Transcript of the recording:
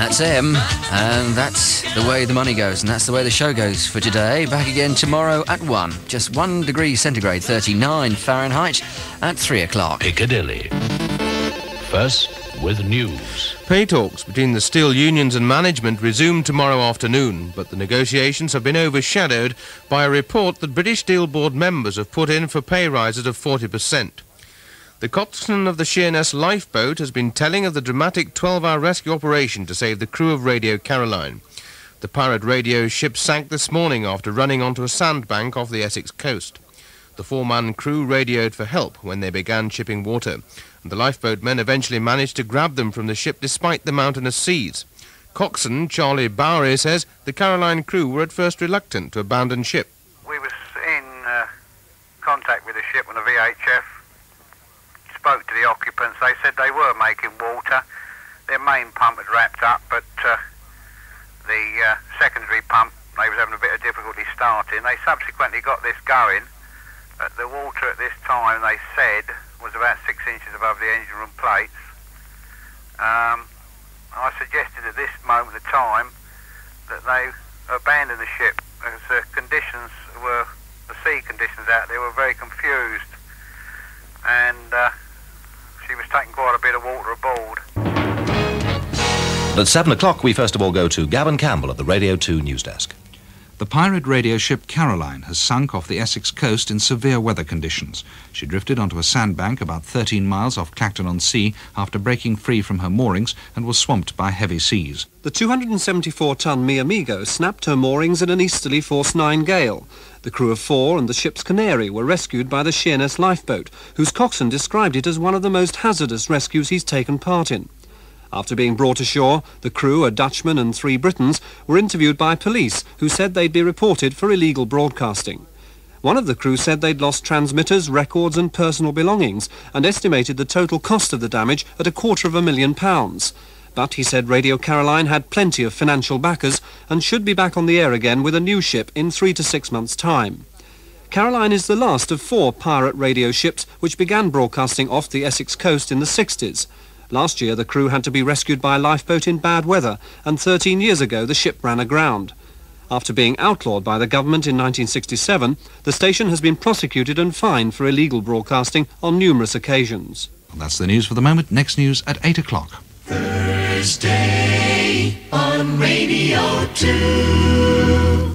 That's him, and that's the way the money goes, and that's the way the show goes for today. Back again tomorrow at 1. Just 1 degree centigrade, 39 Fahrenheit, at 3 o'clock. Piccadilly. First with news. Pay talks between the steel unions and management resume tomorrow afternoon, but the negotiations have been overshadowed by a report that British Steel Board members have put in for pay rises of 40%. The coxswain of the Sheerness lifeboat has been telling of the dramatic 12-hour rescue operation to save the crew of Radio Caroline. The pirate radio ship sank this morning after running onto a sandbank off the Essex coast. The 4-man crew radioed for help when they began shipping water, and the lifeboat men eventually managed to grab them from the ship despite the mountainous seas. Coxswain Charlie Bowery says the Caroline crew were at first reluctant to abandon ship. We was in contact with the ship on the VHF. Spoke to the occupants. They said they were making water. Their main pump had wrapped up, but the secondary pump, they was having a bit of difficulty starting. They subsequently got this going. The water at this time, they said, was about 6 inches above the engine room plates. I suggested at this moment of time that they abandon the ship, as the sea conditions out there were very confused, and she was taking quite a bit of water aboard. At 7 o'clock, we first of all go to Gavin Campbell at the Radio 2 news desk. The pirate radio ship Caroline has sunk off the Essex coast in severe weather conditions. She drifted onto a sandbank about 13 miles off Clacton-on-Sea after breaking free from her moorings and was swamped by heavy seas. The 274-ton Mi Amigo snapped her moorings in an easterly force 9 gale. The crew of 4 and the ship's canary were rescued by the Sheerness lifeboat, whose coxswain described it as one of the most hazardous rescues he's taken part in. After being brought ashore, the crew, a Dutchman and 3 Britons, were interviewed by police, who said they'd be reported for illegal broadcasting. One of the crew said they'd lost transmitters, records and personal belongings, and estimated the total cost of the damage at £250,000. But he said Radio Caroline had plenty of financial backers and should be back on the air again with a new ship in 3 to 6 months' time. Caroline is the last of 4 pirate radio ships which began broadcasting off the Essex coast in the 60s. Last year, the crew had to be rescued by a lifeboat in bad weather, and 13 years ago, the ship ran aground. After being outlawed by the government in 1967, the station has been prosecuted and fined for illegal broadcasting on numerous occasions. Well, that's the news for the moment. Next news at 8 o'clock. Thursday on Radio 2.